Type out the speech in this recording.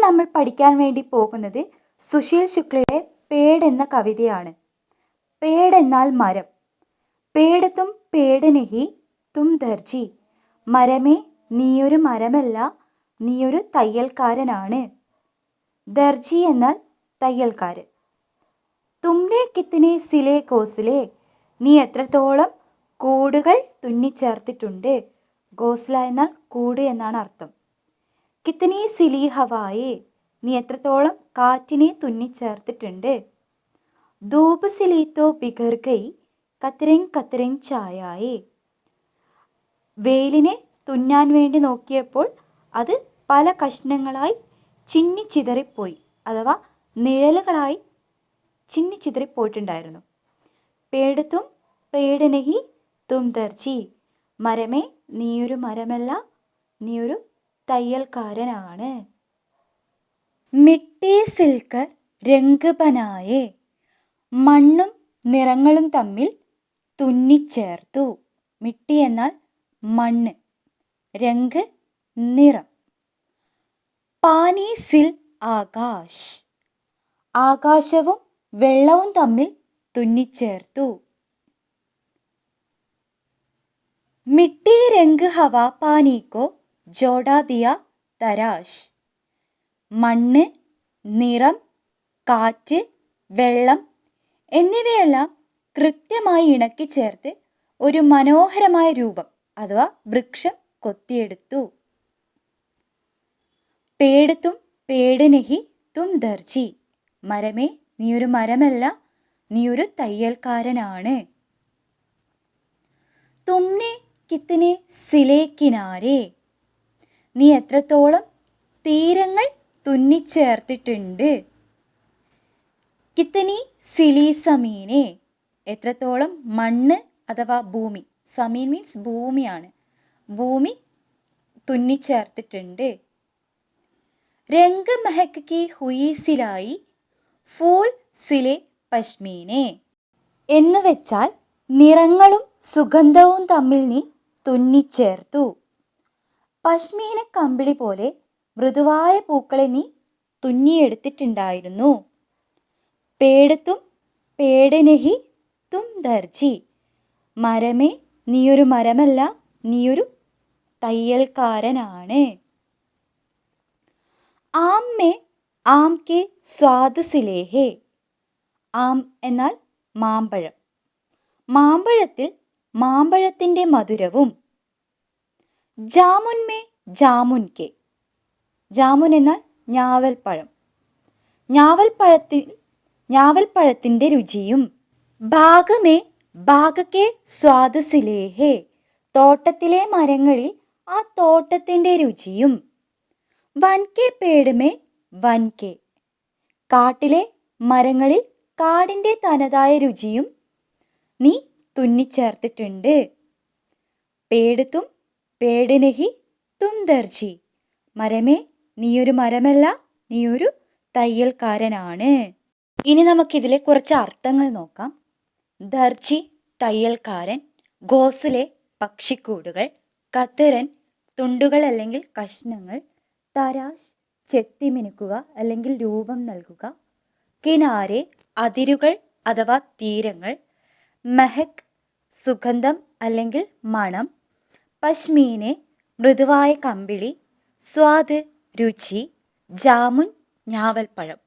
നമ്മൾ പഠിക്കാൻ വേണ്ടി പോകുന്നത് സുശീൽ ശുക്ലയുടെ പേട് എന്ന കവിതയാണ്. പേട് എന്നാൽ മരം. പേട് തും പേട് നഹി തും ദർജി. മരമേ, നീയൊരു മരമല്ല, നീയൊരു തയ്യൽക്കാരനാണ്. ദർജി എന്നാൽ തയ്യൽക്കാരൻ. തുമ്നെ കിത്തനെ സിലെ ഗോസ്ലെ. നീ എത്രത്തോളം കൂടുകൾ തുന്നിച്ചേർത്തിട്ടുണ്ട്. ഗോസ്ല എന്നാൽ കൂട് എന്നാണ് അർത്ഥം. കിത്തനി സിലി ഹവായെ. നീ എത്രത്തോളം കാറ്റിനെ തുന്നിച്ചേർത്തിട്ടുണ്ട്. ധൂപ് സിലീത്തോ ബിഗർ ഗൈ കത്തരങ് കത്തരങ് ചായായെ. വെയിലിനെ തുന്നാൻ വേണ്ടി നോക്കിയപ്പോൾ അത് പല കഷ്ണങ്ങളായി ചിന്നിച്ചിതറിപ്പോയി, അഥവാ നിഴലുകളായി ചിന്നിച്ചിതറിപ്പോയിട്ടുണ്ടായിരുന്നു. പേട് തും പേട് നഹി തും ദർജി. മരമേ, നീയൊരു മരമല്ല, നീയൊരു തയ്യൽക്കാരനാണ്. മിട്ടി സിൽക്കർ രംഗ് ബനായെ. മണ്ണും നിറങ്ങളും തമ്മിൽ തുന്നിച്ചേർത്തു. മിട്ടി എന്നാൽ മണ്ണ്, രംഗ് നിറം. പാനി സിൽ ആകാശ്. ആകാശവും വെള്ളവും തമ്മിൽ തുന്നിച്ചേർത്തു. മിട്ടി രംഗ് ഹവ പാനി കോ ജോഡാ ദിയ തരാശ്. മണ്ണ്, നിറം, കാറ്റ്, വെള്ളം എന്നിവയെല്ലാം കൃത്യമായി ഇണക്കി ചേർത്ത് ഒരു മനോഹരമായ രൂപം അഥവാ വൃക്ഷം കൊത്തിയെടുത്തു. പേട് തും പേട് നഹി തും ദർജി. മരമേ, നീയൊരു മരമല്ല, നീയൊരു തയ്യൽക്കാരനാണ്. തുമ്നെ കിത്തനെ സിലെ കിനാരെ. നീ എത്രത്തോളം തീരങ്ങൾ തുന്നിച്ചേർത്തിട്ടുണ്ട്. കിത്തനി സിലി സമീനെ. എത്രത്തോളം മണ്ണ് അഥവാ ഭൂമി, സമീൻ മീൻസ് ഭൂമിയാണ്, ഭൂമി തുന്നിച്ചേർത്തിട്ടുണ്ട്. രംഗ് മെഹക് കി ഹുയി സിലായി ഫൂൽ സിലെ പശ്മീനെ. എന്ന് വെച്ചാൽ നിറങ്ങളും സുഗന്ധവും തമ്മിൽ നീ തുന്നിച്ചേർത്തു. പശ്മീന കമ്പിളി പോലെ മൃദുവായ പൂക്കളെ നീ തുന്നിയെടുത്തിട്ടുണ്ടായിരുന്നു. പേട് തും പേട് നഹി തും ദർജി. മരമേ, നീയൊരു മരമല്ല, നീയൊരു തയ്യൽക്കാരനാണ്. ആം മേ ആം കെ സ്വാദ് സിലേഹേ. ആം എന്നാൽ മാമ്പഴം. മാമ്പഴത്തിൽ മാമ്പഴത്തിൻ്റെ മധുരവും. Jamun may jamun K. ജാമുൻ എന്നാൽ ഞാവൽപ്പഴം. ഞാവൽപ്പഴത്തിൻ്റെ രുചിയും. ബാഗ് മേ ബാഗ് കെ സ്വാദ് സിലേഹേ. തോട്ടത്തിലെ മരങ്ങളിൽ ആ തോട്ടത്തിൻ്റെ രുചിയും. വൻ കെ പേട് മേ വൻ കെ. കാട്ടിലെ മരങ്ങളിൽ കാടിൻ്റെ തനതായ രുചിയും നീ തുന്നിച്ചേർത്തിട്ടുണ്ട്. പേട് തും പേട് നഹി തും ദർജി. മരമേ, നീയൊരു മരമല്ല, നീയൊരു തയ്യൽക്കാരനാണ്. ഇനി നമുക്കിതിലെ കുറച്ച് അർത്ഥങ്ങൾ നോക്കാം. ദർജി തയ്യൽക്കാരൻ, ഘോസലെ പക്ഷിക്കൂടുകൾ, കത്തരൻ തുണ്ടുകൾ അല്ലെങ്കിൽ കഷ്ണങ്ങൾ, തരാശ് ചെത്തിമിനുക്കുക അല്ലെങ്കിൽ രൂപം നൽകുക, കിനാരെ അതിരുകൾ അഥവാ തീരങ്ങൾ, മെഹക് സുഗന്ധം അല്ലെങ്കിൽ മണം, പശ്മീനെ മൃദുവായ കമ്പിളി, സ്വാദ് രുചി, ജാമുൻ ഞാവൽപ്പഴം.